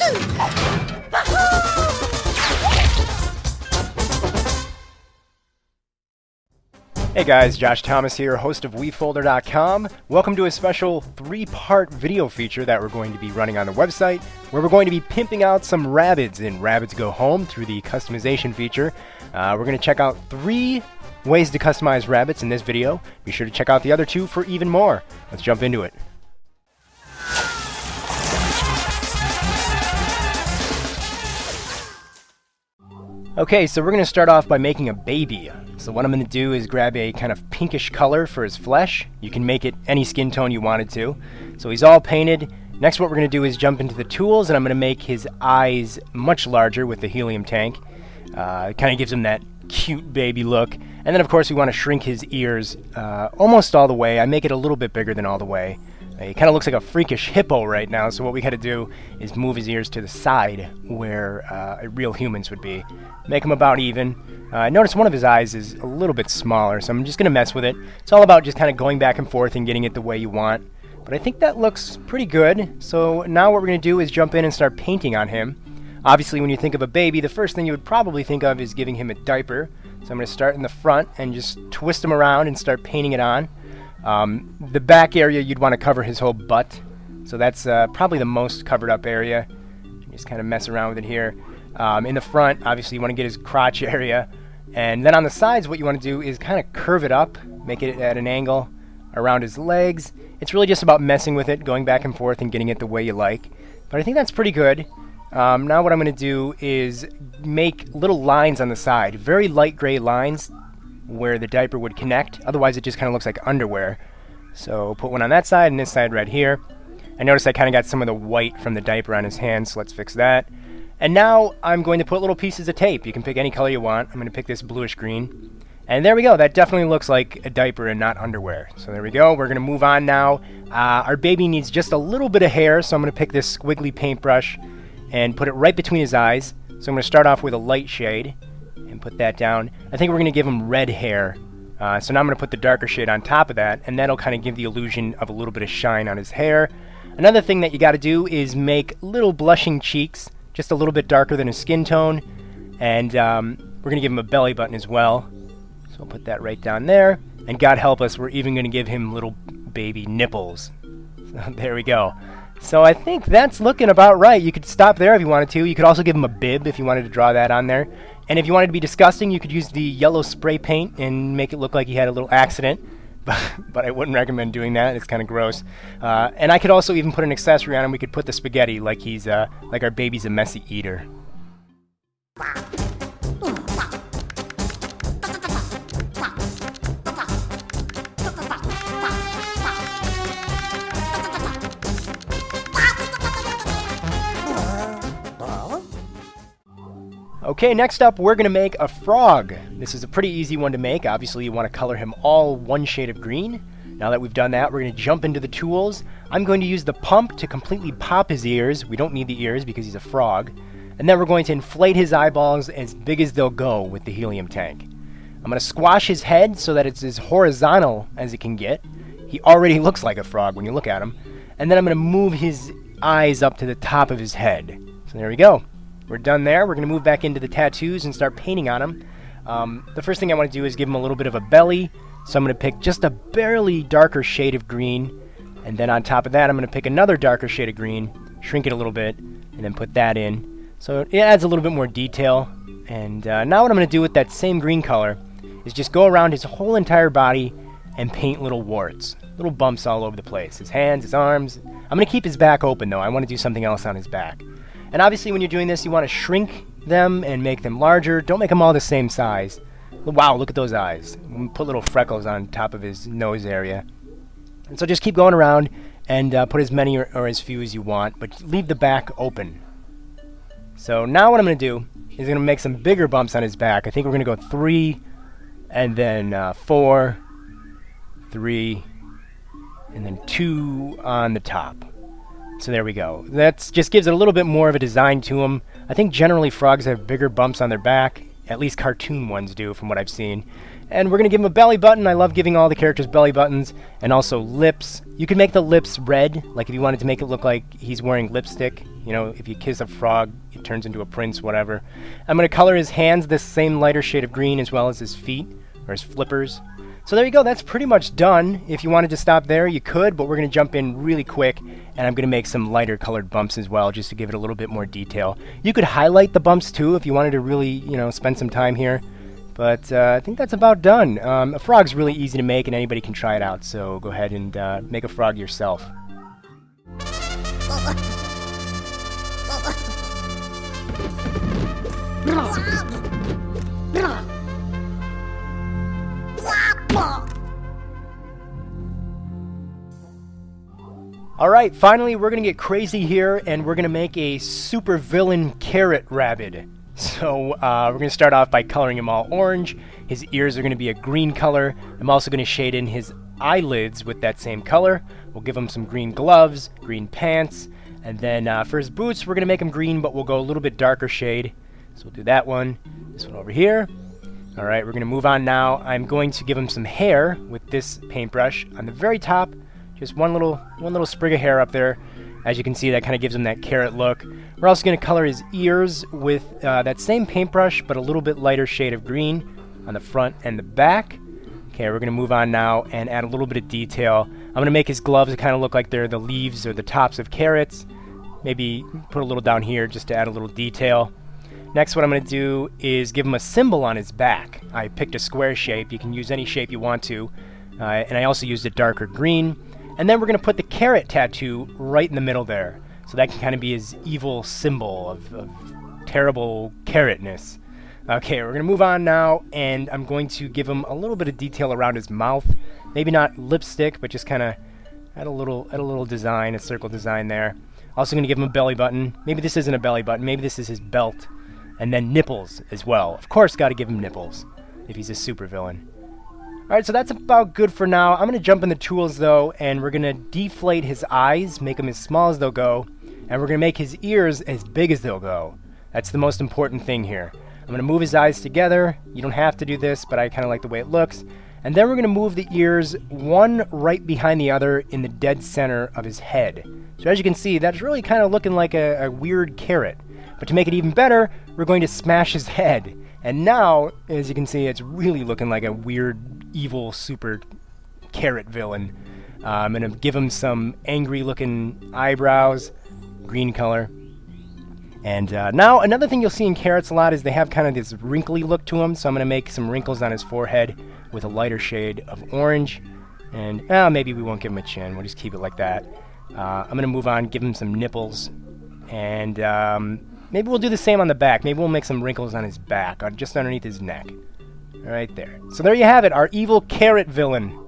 Hey guys, Josh Thomas here, host of WeFolder.com. Welcome to a special 3-part video feature that we're going to be running on the website, where we're going to be pimping out some Rabbids in Rabbids Go Home through the customization feature. We're going to check out 3 ways to customize Rabbids in this video. Be sure to check out the other 2 for even more. Let's jump into it. Okay, so we're going to start off by making a baby. So what I'm going to do is grab a kind of pinkish color for his flesh. You can make it any skin tone you wanted to. So he's all painted. Next what we're going to do is jump into the tools, and I'm going to make his eyes much larger with the helium tank. It kind of gives him that cute baby look. And then of course we want to shrink his ears almost all the way. I make it a little bit bigger than all the way. He kind of looks like a freakish hippo right now, so what we got to do is move his ears to the side where a real humans would be. Make them about even. Notice one of his eyes is a little bit smaller, so I'm just going to mess with it. It's all about just kind of going back and forth and getting it the way you want. But I think that looks pretty good. So now what we're going to do is jump in and start painting on him. Obviously when you think of a baby, the first thing you would probably think of is giving him a diaper. So I'm going to start in the front and just twist him around and start painting it on. The back area you'd want to cover his whole butt, so that's probably the most covered up area. Just kind of mess around with it here. In the front, obviously you want to get his crotch area, and then on the sides what you want to do is kind of curve it up, make it at an angle around his legs. It's really just about messing with it, going back and forth and getting it the way you like. But I think that's pretty good. Now what I'm going to do is make little lines on the side, very light gray lines where the diaper would connect. Otherwise it just kind of looks like underwear. So put one on that side and this side right here. I noticed I kind of got some of the white from the diaper on his hands, so let's fix that. And now I'm going to put little pieces of tape. You can pick any color you want. I'm going to pick this bluish green. And there we go. That definitely looks like a diaper and not underwear. So there we go. We're going to move on now. Our baby needs just a little bit of hair, so I'm going to pick this squiggly paintbrush and put it right between his eyes. So I'm going to start off with a light shade and put that down. I think we're going to give him red hair. So now I'm going to put the darker shade on top of that, and that'll kind of give the illusion of a little bit of shine on his hair. Another thing that you got to do is make little blushing cheeks, just a little bit darker than his skin tone. And we're going to give him a belly button as well. So I'll put that right down there. And God help us, we're even going to give him little baby nipples. So there we go. So I think that's looking about right. You could stop there if you wanted to. You could also give him a bib if you wanted to draw that on there. And if you wanted to be disgusting, you could use the yellow spray paint and make it look like he had a little accident. But I wouldn't recommend doing that. It's kind of gross. And I could also even put an accessory on him. We could put the spaghetti like he's like our baby's a messy eater. Okay, next up we're going to make a frog. This is a pretty easy one to make. Obviously you want to color him all one shade of green. Now that we've done that, we're going to jump into the tools. I'm going to use the pump to completely pop his ears. We don't need the ears because he's a frog. And then we're going to inflate his eyeballs as big as they'll go with the helium tank. I'm going to squash his head so that it's as horizontal as it can get. He already looks like a frog when you look at him. And then I'm going to move his eyes up to the top of his head. So there we go. We're done there. We're going to move back into the tattoos and start painting on him. The first thing I want to do is give him a little bit of a belly. So I'm going to pick just a barely darker shade of green. And then on top of that, I'm going to pick another darker shade of green, shrink it a little bit, and then put that in. So it adds a little bit more detail. And now what I'm going to do with that same green color is just go around his whole entire body and paint little warts, little bumps all over the place. His hands, his arms. I'm going to keep his back open, though. I want to do something else on his back. And obviously when you're doing this, you want to shrink them and make them larger. Don't make them all the same size. Wow, look at those eyes. Put little freckles on top of his nose area. And so just keep going around and put as many or as few as you want, but leave the back open. So now what I'm going to do is going to make some bigger bumps on his back. I think we're going to go 3, and then 4, 3, and then 2 on the top. So there we go. That just gives it a little bit more of a design to them. I think generally frogs have bigger bumps on their back. at least cartoon ones do from what I've seen. And we're going to give him a belly button. I love giving all the characters belly buttons, and also lips. You can make the lips red, like if you wanted to make it look like he's wearing lipstick. You know, if you kiss a frog, it turns into a prince, whatever. I'm going to color his hands this same lighter shade of green, as well as his feet, or his flippers. So there you go, that's pretty much done. If you wanted to stop there, you could, but we're going to jump in really quick, and I'm going to make some lighter colored bumps as well, just to give it a little bit more detail. You could highlight the bumps too, if you wanted to really, you know, spend some time here. But I think that's about done. A frog's really easy to make, and anybody can try it out, so go ahead and make a frog yourself. Alright, finally we're going to get crazy here, and we're going to make a super villain carrot rabbid. So we're going to start off by coloring him all orange. His ears are going to be a green color. I'm also going to shade in his eyelids with that same color. We'll give him some green gloves, green pants, and then for his boots we're going to make him green, but we'll go a little bit darker shade. So we'll do that one, this one over here. Alright, we're going to move on now. I'm going to give him some hair with this paintbrush on the very top. Just one little sprig of hair up there. As you can see, that kind of gives him that carrot look. We're also going to color his ears with that same paintbrush, but a little bit lighter shade of green on the front and the back. Okay, we're going to move on now and add a little bit of detail. I'm going to make his gloves kind of look like they're the leaves or the tops of carrots. Maybe put a little down here just to add a little detail. Next, what I'm going to do is give him a symbol on his back. I picked a square shape. You can use any shape you want to. And I also used a darker green. And then we're going to put the carrot tattoo right in the middle there. So that can kind of be his evil symbol of terrible carrotness. Okay, we're going to move on now, and I'm going to give him a little bit of detail around his mouth. Maybe not lipstick, but just kind of add a little design, a circle design there. Also going to give him a belly button. Maybe this isn't a belly button. Maybe this is his belt. And then nipples as well. Of course, got to give him nipples if he's a supervillain. Alright, so that's about good for now. I'm going to jump in the tools, though, and we're going to deflate his eyes, make them as small as they'll go, and we're going to make his ears as big as they'll go. That's the most important thing here. I'm going to move his eyes together. You don't have to do this, but I kind of like the way it looks. And then we're going to move the ears one right behind the other in the dead center of his head. So as you can see, that's really kind of looking like a weird carrot. But to make it even better, we're going to smash his head. And now, as you can see, it's really looking like a weird, evil, super carrot villain. I'm going to give him some angry-looking eyebrows, green color. And now, another thing you'll see in carrots a lot is they have kind of this wrinkly look to them, so I'm going to make some wrinkles on his forehead with a lighter shade of orange. And maybe we won't give him a chin, we'll just keep it like that. I'm going to move on, give him some nipples, and maybe we'll do the same on the back. Maybe we'll make some wrinkles on his back, just underneath his neck. Right there. So there you have it, our evil carrot villain.